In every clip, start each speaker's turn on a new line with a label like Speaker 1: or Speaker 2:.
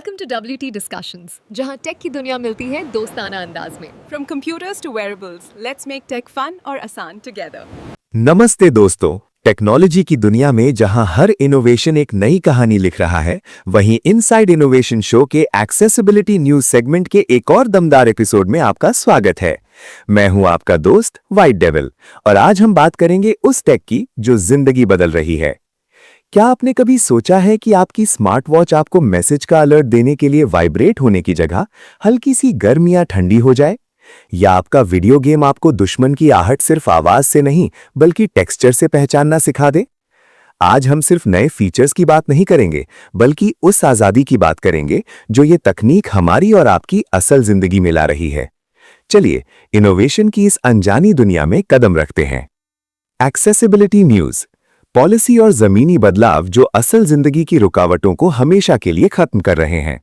Speaker 1: Welcome to WT Discussions, जहां take की दुनिया मिलती है दोस्ताना अंदाज में।
Speaker 2: From computers to wearables, let's make tech fun और आसान together.
Speaker 3: नमस्ते दोस्तों, टेक्नोलॉजी की दुनिया में जहां हर इनोवेशन एक नई कहानी लिख रहा है, वहीं इनसाइड इनोवेशन शो के एक्सेसिबिलिटी न्यूज सेगमेंट के एक और दमदार एपिसोड में आपका स्वागत है। मैं हूं आपका दोस्त व्हाइट डेविल और आज हम बात करेंगे उस टेक की जो जिंदगी बदल रही है। क्या आपने कभी सोचा है कि आपकी स्मार्ट वॉच आपको मैसेज का अलर्ट देने के लिए वाइब्रेट होने की जगह हल्की सी गर्म या ठंडी हो जाए? या आपका वीडियो गेम आपको दुश्मन की आहट सिर्फ आवाज से नहीं बल्कि टेक्सचर से पहचानना सिखा दे? आज हम सिर्फ नए फीचर्स की बात नहीं करेंगे, बल्कि उस आजादी की बात करेंगे जो ये तकनीक हमारी और आपकी असल जिंदगी में ला रही है। चलिए इनोवेशन की इस अनजानी दुनिया में कदम रखते हैं। एक्सेसिबिलिटी न्यूज, पॉलिसी और जमीनी बदलाव जो असल जिंदगी की रुकावटों को हमेशा के लिए खत्म कर रहे हैं।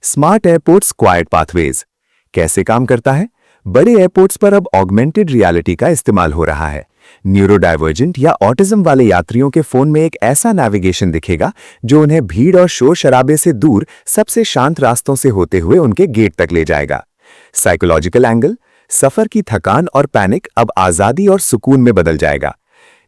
Speaker 3: स्मार्ट एयरपोर्ट्स क्वाइट पाथवेज कैसे काम करता है? बड़े एयरपोर्ट्स पर अब ऑगमेंटेड रियलिटी का इस्तेमाल हो रहा है। न्यूरोडाइवर्जेंट या ऑटिज्म वाले यात्रियों के फोन में एक ऐसा नेविगेशन दिखेगा जो उन्हें भीड़ और शोर शराबे से दूर सबसे शांत रास्तों से होते हुए उनके गेट तक ले जाएगा। साइकोलॉजिकल एंगल, सफर की थकान और पैनिक अब आजादी और सुकून में बदल जाएगा।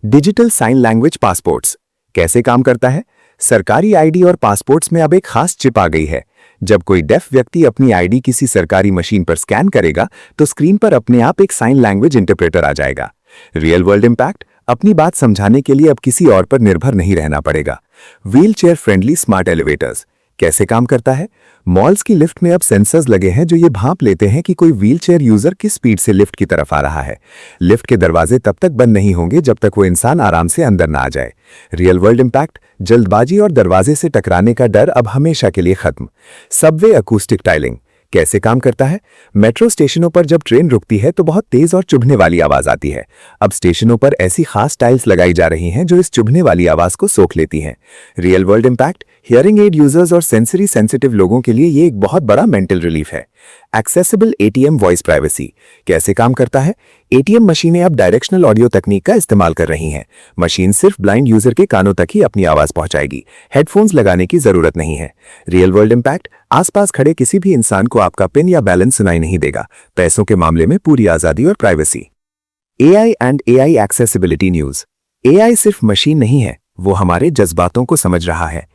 Speaker 3: डिजिटल साइन लैंग्वेज पासपोर्ट्स कैसे काम करता है? सरकारी आईडी और पासपोर्ट्स में अब एक खास चिप आ गई है। जब कोई डेफ व्यक्ति अपनी आईडी किसी सरकारी मशीन पर स्कैन करेगा तो स्क्रीन पर अपने आप एक साइन लैंग्वेज इंटरप्रेटर आ जाएगा। रियल वर्ल्ड इंपैक्ट, अपनी बात समझाने के लिए अब किसी और पर निर्भर नहीं रहना पड़ेगा। Wheel chair friendly smart elevators कैसे काम करता है? मॉल्स की लिफ्ट में अब सेंसर्स लगे हैं जो ये भांप लेते हैं कि कोई व्हीलचेयर यूजर किस स्पीड से लिफ्ट की तरफ आ रहा है। लिफ्ट के दरवाजे तब तक बंद नहीं होंगे जब तक वो इंसान आराम से अंदर ना आ जाए। रियल वर्ल्ड इंपैक्ट, जल्दबाजी और दरवाजे से टकराने का डर अब हमेशा के लिए खत्म। सबवे अकूस्टिक टाइलिंग कैसे काम करता है? मेट्रो स्टेशनों पर जब ट्रेन रुकती है तो बहुत तेज और चुभने वाली आवाज आती है। अब स्टेशनों पर ऐसी खास टाइल्स लगाई जा रही हैं जो इस चुभने वाली आवाज को सोख लेती हैं। Real world impact, hearing aid users और सेंसरी सेंसिटिव लोगों के लिए ये एक बहुत बड़ा मेंटल रिलीफ है। एक्सेसिबल एटीएम वॉइस प्राइवेसी कैसे काम करता है? एटीएम मशीनें अब डायरेक्शनल ऑडियो तकनीक का इस्तेमाल कर रही हैं। मशीन सिर्फ ब्लाइंड यूजर के कानों तक ही अपनी आवाज पहुंचाएगी, हेडफोन्स लगाने की जरूरत नहीं है। रियल वर्ल्ड इंपैक्ट, आसपास खड़े किसी भी इंसान को आपका पिन या बैलेंस सुनाई नहीं देगा। पैसों के मामले में पूरी आजादी और privacy. AI and AI accessibility news, AI सिर्फ मशीन नहीं है, वो हमारे जज्बातों को समझ रहा है।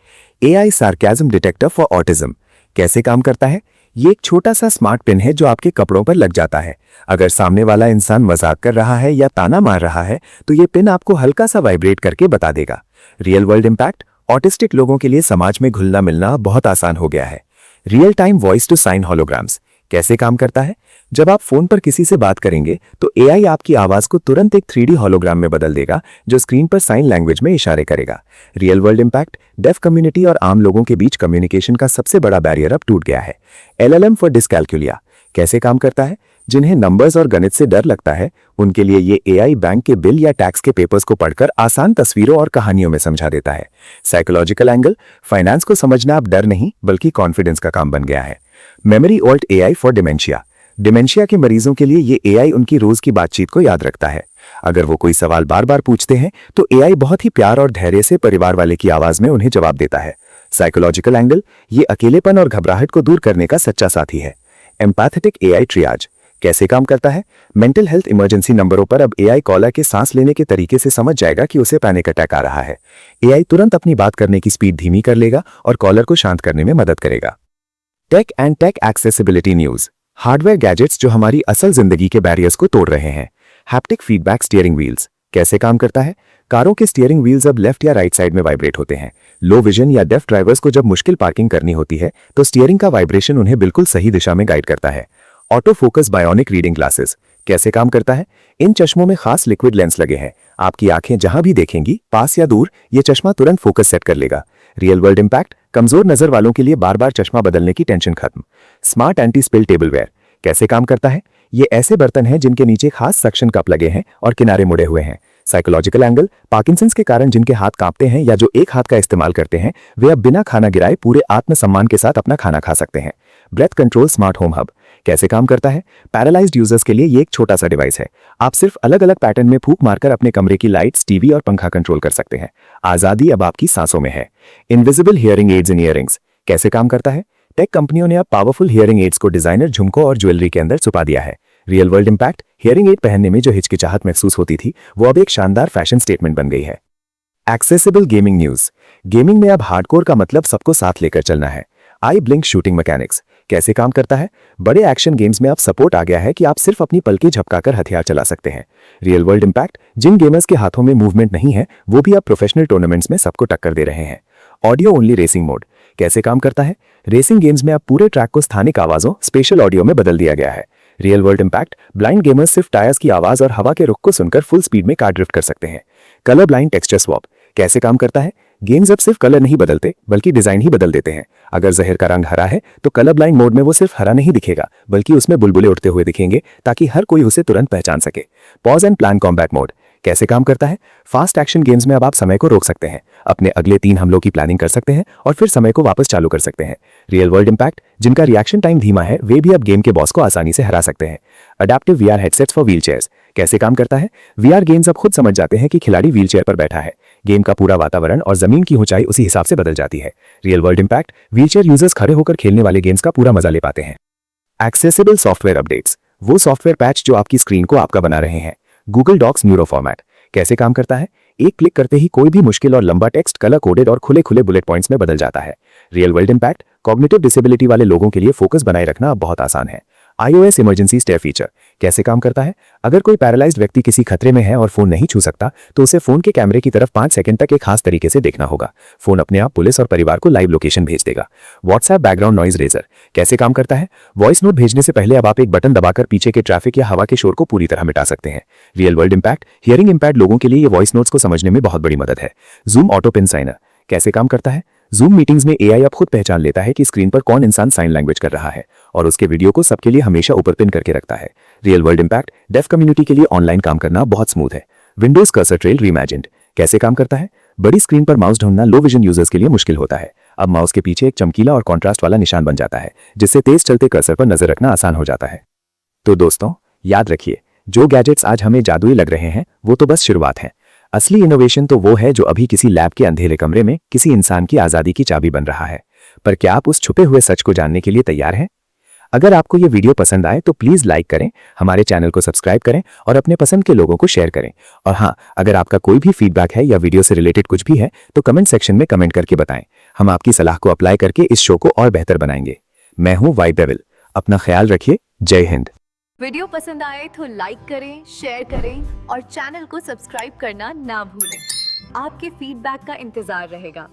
Speaker 3: AI sarcasm detector for autism कैसे काम करता है? ये एक छोटा सा स्मार्ट पिन है जो आपके कपड़ों पर लग जाता है। अगर सामने वाला इंसान मजाक कर रहा है या ताना मार रहा है तो ये पिन आपको हल्का सा वाइब्रेट करके बता देगा। रियल वर्ल्ड इंपैक्ट, ऑटिस्टिक लोगों के लिए समाज में घुलना मिलना बहुत आसान हो गया है। Real time voice to sign holograms कैसे काम करता है? जब आप फोन पर किसी से बात करेंगे तो एआई आपकी आवाज को तुरंत एक 3D होलोग्राम में बदल देगा जो स्क्रीन पर साइन लैंग्वेज में इशारे करेगा। Real world impact, deaf community और आम लोगों के बीच कम्युनिकेशन का सबसे बड़ा बैरियर अब टूट गया है। एलएलएम फॉर डिस्कैल्कुलिया कैसे काम करता है? जिन्हें नंबर्स और गणित से डर लगता है उनके लिए ये एआई बैंक के बिल या टैक्स के पेपर्स को पढ़कर आसान तस्वीरों और कहानियों में समझा देता है। साइकोलॉजिकल एंगल, फाइनेंस को समझना अब डर नहीं बल्कि कॉन्फिडेंस का काम बन गया है। Memory alt AI for dementia, dementia के मरीजों के लिए ये एआई उनकी रोज की बातचीत को याद रखता है। अगर वो कोई सवाल बार बार पूछते हैं तो एआई बहुत ही प्यार और धैर्य से परिवार वाले की आवाज में उन्हें जवाब देता है। साइकोलॉजिकल एंगल, ये अकेलेपन और घबराहट को दूर करने का सच्चा साथी है। एम्पैथेटिक एआई ट्रियाज कैसे काम करता है? मेंटल हेल्थ इमरजेंसी नंबरों पर अब एआई कॉलर के सांस लेने के तरीके से समझ जाएगा कि उसे पैनिक अटैक आ रहा है। एआई तुरंत अपनी बात करने की स्पीड धीमी कर लेगा और कॉलर को शांत करने में मदद करेगा। Tech and tech accessibility news, hardware gadgets जो हमारी असल जिंदगी के बैरियर्स को तोड़ रहे हैं। हैप्टिक फीडबैक स्टीयरिंग व्हील्स कैसे काम करता है? कारों के स्टीयरिंग व्हील्स अब लेफ्ट या राइट साइड में वाइब्रेट होते हैं। लो विजन या डेफ ड्राइवर्स को जब मुश्किल पार्किंग करनी होती है तो स्टीयरिंग का वाइब्रेशन उन्हें बिल्कुल सही दिशा में गाइड करता है। Auto focus bionic reading glasses कैसे काम करता है? इन चश्मों में खास लिक्विड लेंस लगे हैं। आपकी आंखें जहां भी देखेंगी, पास या दूर, ये चश्मा तुरंत फोकस सेट कर लेगा। रियल वर्ल्ड इंपैक्ट, कमजोर नजर वालों के लिए बार बार चश्मा बदलने की टेंशन खत्म। स्मार्ट एंटी स्पिल टेबलवेयर कैसे काम करता है? ये ऐसे बर्तन हैं जिनके नीचे खास सक्शन कप लगे हैं और किनारे मुड़े हुए हैं। साइकोलॉजिकल एंगल, पार्किंसंस के कारण जिनके हाथ कांपते हैं या जो एक हाथ का इस्तेमाल करते हैं वे अब बिना खाना गिराए पूरे आत्मसम्मान के साथ अपना खाना खा सकते हैं। Breath control smart home hub कैसे काम करता है? पैरालाइज्ड यूजर्स के लिए ये एक छोटा सा डिवाइस है। आप सिर्फ अलग अलग पैटर्न में फूंक मारकर अपने कमरे की लाइट्स, टीवी और पंखा कंट्रोल कर सकते हैं। आजादी अब आपकी सांसों में है। इनविजिबल हियरिंग एड्स इन ईयरिंग्स कैसे काम करता है? टेक कंपनियों ने अब पावरफुल हियरिंग एड्स को डिजाइनर झुमकों और ज्वेलरी के अंदर छुपा दिया है। Real world impact, hearing aid पहनने में जो हिचकिचाहट महसूस होती थी वो अब एक शानदार फैशन स्टेटमेंट बन गई है। Accessible gaming news. गेमिंग में अब हार्डकोर का मतलब सबको साथ लेकर चलना है। आई ब्लिंक शूटिंग मैकेनिक्स कैसे काम करता है? बड़े एक्शन गेम्स में अब सपोर्ट आ गया है कि आप सिर्फ अपनी पलकें झपकाकर हथियार चला सकते हैं। रियल वर्ल्ड इम्पैक्ट, जिन गेमर्स के हाथों में मूवमेंट नहीं है वो भी अब प्रोफेशनल टूर्नामेंट्स में सबको टक्कर दे रहे हैं। ऑडियो ओनली रेसिंग मोड कैसे काम करता है? रेसिंग गेम्स में अब पूरे ट्रैक को स्थानिक आवाजों स्पेशल ऑडियो में बदल दिया गया है। Real world impact, blind gamers सिर्फ टायर्स की आवाज और हवा के रुख को सुनकर फुल स्पीड में कार ड्रिफ्ट कर सकते हैं। कलर ब्लाइंड टेक्सचर स्वैप कैसे काम करता है? गेम्स अब सिर्फ कलर नहीं बदलते बल्कि डिजाइन ही बदल देते हैं। अगर जहर का रंग हरा है तो कलर ब्लाइंड मोड में वो सिर्फ हरा नहीं दिखेगा बल्कि उसमें बुलबुले उड़ते हुए दिखेंगे ताकि हर कोई उसे तुरंत पहचान सके। Pause and plan combat mode कैसे काम करता है? फास्ट एक्शन गेम्स में अब आप समय को रोक सकते हैं, अपने अगले 3 हमलों की प्लानिंग कर सकते हैं और फिर समय को वापस चालू कर सकते हैं। रियल वर्ल्ड इम्पैक्ट, जिनका रिएक्शन टाइम धीमा है वे भी अब गेम के बॉस को आसानी से हरा सकते हैं। Adaptive VR headsets for wheelchairs कैसे काम करता है? वीआर गेम्स अब खुद समझ जाते हैं कि खिलाड़ी व्हीलचेयर पर बैठा है। गेम का पूरा वातावरण और जमीन की ऊंचाई उसी हिसाब से बदल जाती है। Real world impact, wheelchair users खड़े होकर खेलने वाले गेम्स का पूरा मजा ले पाते हैं। एक्सेसिबल सॉफ्टवेयर अपडेट्स, वो सॉफ्टवेयर पैच जो आपकी स्क्रीन को आपका बना रहे हैं। गूगल डॉक्स न्यूरो फॉर्मेट कैसे काम करता है? एक क्लिक करते ही कोई भी मुश्किल और लंबा टेक्स्ट कलर कोडेड और खुले खुले बुलेट पॉइंट्स में बदल जाता है। Real world impact, cognitive disability वाले लोगों के लिए फोकस बनाए रखना अब बहुत आसान है। iOS इमरजेंसी स्टेयर फीचर कैसे काम करता है? अगर कोई पैरालाइज्ड व्यक्ति किसी खतरे में है और फोन नहीं छू सकता तो उसे फोन के कैमरे की तरफ 5 सेकंड तक एक खास तरीके से देखना होगा। फोन अपने आप पुलिस और परिवार को लाइव लोकेशन भेज देगा। व्हाट्सएप बैकग्राउंड नॉइज रेजर कैसे काम करता है? वॉइस नोट भेजने से पहले अब आप एक बटन दबाकर पीछे के ट्रैफिक या हवा के शोर को पूरी तरह मिटा सकते हैं। Real world impact, hearing impact लोगों के लिए ये वॉइस नोट्स को समझने में बहुत बड़ी मदद है। जूम ऑटो पिन साइनर कैसे काम करता है? जूम मीटिंग्स में एआई अब खुद पहचान लेता है कि स्क्रीन पर कौन इंसान साइन लैंग्वेज कर रहा है और उसके वीडियो को सबके लिए हमेशा ऊपर पिन करके रखता है। Real world impact, deaf community के लिए ऑनलाइन काम करना बहुत स्मूथ है। विंडोज कर्सर ट्रेल रीइमेजिन्ड कैसे काम करता है? बड़ी स्क्रीन पर माउस ढूंढना लो विजन यूजर्स के लिए मुश्किल होता है। अब माउस के पीछे एक चमकीला और कॉन्ट्रास्ट वाला निशान बन जाता है जिससे तेज चलते कर्सर पर नजर रखना आसान हो जाता है। तो दोस्तों, याद रखिए, जो गैजेट्स आज हमें जादुई लग रहे हैं वो तो बस शुरुआत है। असली इनोवेशन तो वो है जो अभी किसी लैब के अंधेरे कमरे में किसी इंसान की आजादी की चाबी बन रहा है। पर क्या आप उस छुपे हुए सच को जानने के लिए तैयार हैं? अगर आपको ये वीडियो पसंद आए तो प्लीज लाइक करें, हमारे चैनल को सब्सक्राइब करें और अपने पसंद के लोगों को शेयर करें। और हाँ, अगर आपका कोई भी फीडबैक है या वीडियो से रिलेटेड कुछ भी है तो कमेंट सेक्शन में कमेंट करके बताएं। हम आपकी सलाह को अप्लाई करके इस शो को और बेहतर बनाएंगे। मैं हूं वाइब डेविल। अपना ख्याल रखिए। जय हिंद।
Speaker 1: वीडियो पसंद आए तो लाइक करें, शेयर करें और चैनल को सब्सक्राइब करना ना भूलें। आपके फीडबैक का इंतजार रहेगा।